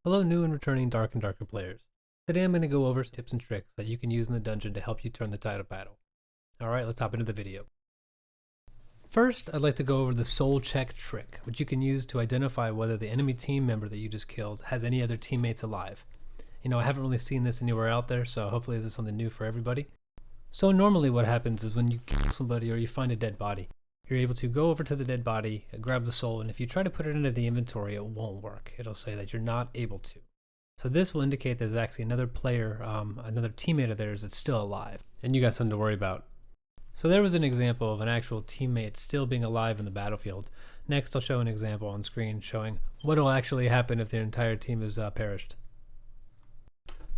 Hello new and returning Dark and Darker players. Today I'm going to go over some tips and tricks that you can use in the dungeon to help you turn the tide of battle. Alright, let's hop into the video. First, I'd like to go over the soul check trick, which you can use to identify whether the enemy team member that you just killed has any other teammates alive. I haven't really seen this anywhere out there, so hopefully this is something new for everybody. So normally what happens is when you kill somebody or you find a dead body, you're able to go over to the dead body, grab the soul, and if you try to put it into the inventory, it won't work. It'll say that you're not able to. So this will indicate there's actually another player, another teammate of theirs that's still alive, and you got something to worry about. So there was an example of an actual teammate still being alive in the battlefield. Next, I'll show an example on screen showing what will actually happen if their entire team is perished.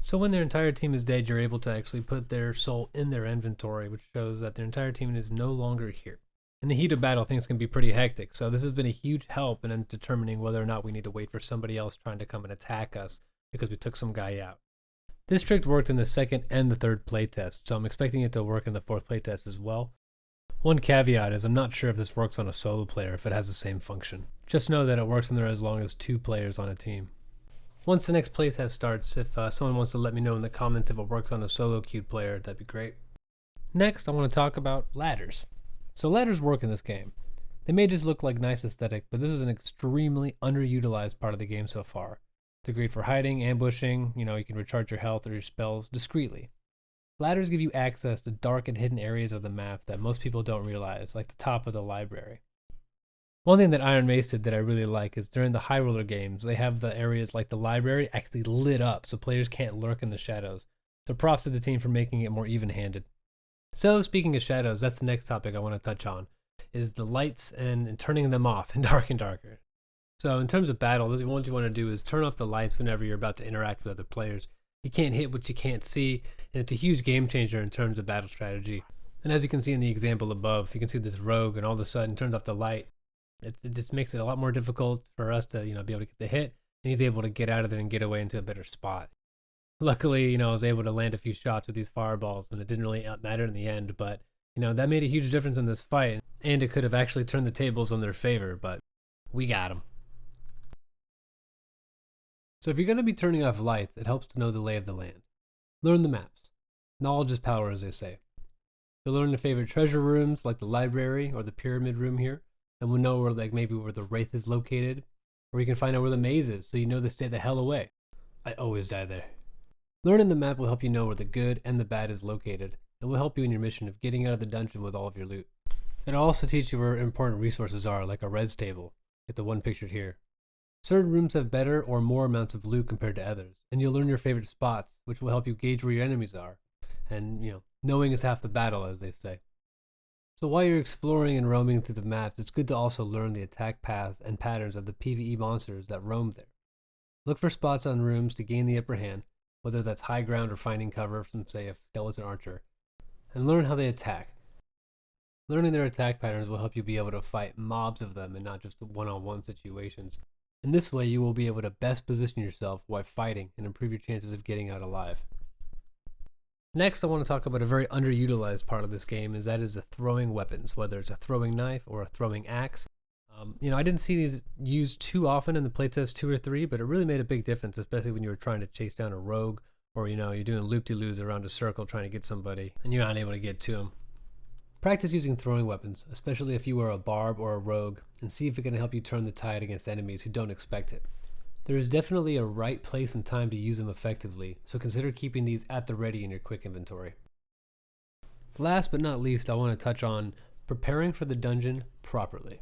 So when their entire team is dead, you're able to actually put their soul in their inventory, which shows that their entire team is no longer here. In the heat of battle, things can be pretty hectic, so this has been a huge help in determining whether or not we need to wait for somebody else trying to come and attack us because we took some guy out. This trick worked in the second and the third playtest, so I'm expecting it to work in the fourth playtest as well. One caveat is I'm not sure if this works on a solo player if it has the same function. Just know that it works when there are as long as 2 players on a team. Once the next playtest starts, if someone wants to let me know in the comments if it works on a solo queued player, that'd be great. Next, I want to talk about ladders. So ladders work in this game. They may just look like nice aesthetic, but this is an extremely underutilized part of the game so far. They're great for hiding, ambushing, you can recharge your health or your spells discreetly. Ladders give you access to dark and hidden areas of the map that most people don't realize, like the top of the library. One thing that Iron Mace did that I really like is during the High Roller games, they have the areas like the library actually lit up so players can't lurk in the shadows. So props to the team for making it more even-handed. So speaking of shadows, that's the next topic I want to touch on, is the lights and turning them off in Dark and Darker. So in terms of battle, what you want to do is turn off the lights whenever you're about to interact with other players. You can't hit what you can't see, and it's a huge game changer in terms of battle strategy. And as you can see in the example above, you can see this rogue and all of a sudden turns off the light. It just makes it a lot more difficult for us to be able to get the hit, and he's able to get out of there and get away into a better spot. Luckily, I was able to land a few shots with these fireballs, and it didn't really matter in the end, but, that made a huge difference in this fight, and it could have actually turned the tables on their favor, but we got him. So if you're going to be turning off lights, it helps to know the lay of the land. Learn the maps. Knowledge is power, as they say. You'll learn your favorite treasure rooms, like the library or the pyramid room here, and we'll know where, maybe where the wraith is located, or you can find out where the maze is, so you know to stay the hell away. I always die there. Learning the map will help you know where the good and the bad is located, and will help you in your mission of getting out of the dungeon with all of your loot. It'll also teach you where important resources are, like a res table, like the one pictured here. Certain rooms have better or more amounts of loot compared to others, and you'll learn your favorite spots, which will help you gauge where your enemies are. And, knowing is half the battle, as they say. So while you're exploring and roaming through the maps, it's good to also learn the attack paths and patterns of the PVE monsters that roam there. Look for spots on rooms to gain the upper hand, whether that's high ground or finding cover from, say, a skeleton archer, and learn how they attack. Learning their attack patterns will help you be able to fight mobs of them and not just one-on-one situations. In this way, you will be able to best position yourself while fighting and improve your chances of getting out alive. Next, I want to talk about a very underutilized part of this game, that is the throwing weapons, whether it's a throwing knife or a throwing axe. I didn't see these used too often in the playtest 2 or 3, but it really made a big difference, especially when you were trying to chase down a rogue, or you're doing loop-de-loos around a circle trying to get somebody, and you're not able to get to them. Practice using throwing weapons, especially if you are a barb or a rogue, and see if it can help you turn the tide against enemies who don't expect it. There is definitely a right place and time to use them effectively, so consider keeping these at the ready in your quick inventory. Last but not least, I want to touch on preparing for the dungeon properly.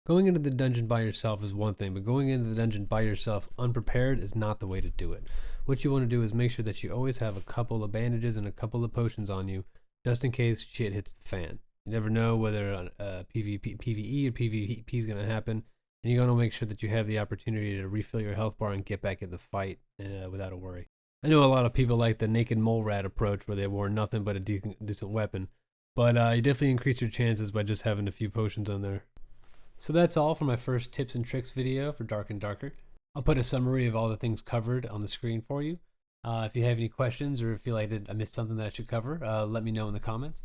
Going into the dungeon by yourself is one thing, but going into the dungeon by yourself unprepared is not the way to do it. What you want to do is make sure that you always have a couple of bandages and a couple of potions on you, just in case shit hits the fan. You never know whether PvE or PvP is going to happen, and you're going to make sure that you have the opportunity to refill your health bar and get back in the fight without a worry. I know a lot of people like the naked mole rat approach where they wore nothing but a decent weapon, but you definitely increase your chances by just having a few potions on there. So that's all for my first tips and tricks video for Dark and Darker. I'll put a summary of all the things covered on the screen for you. If you have any questions or feel like I missed something that I should cover, let me know in the comments.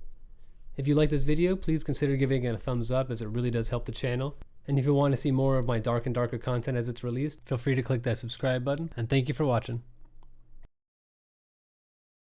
If you like this video, please consider giving it a thumbs up, as it really does help the channel. And if you want to see more of my dark and darker content as it's released, feel free to click that subscribe button, and thank you for watching.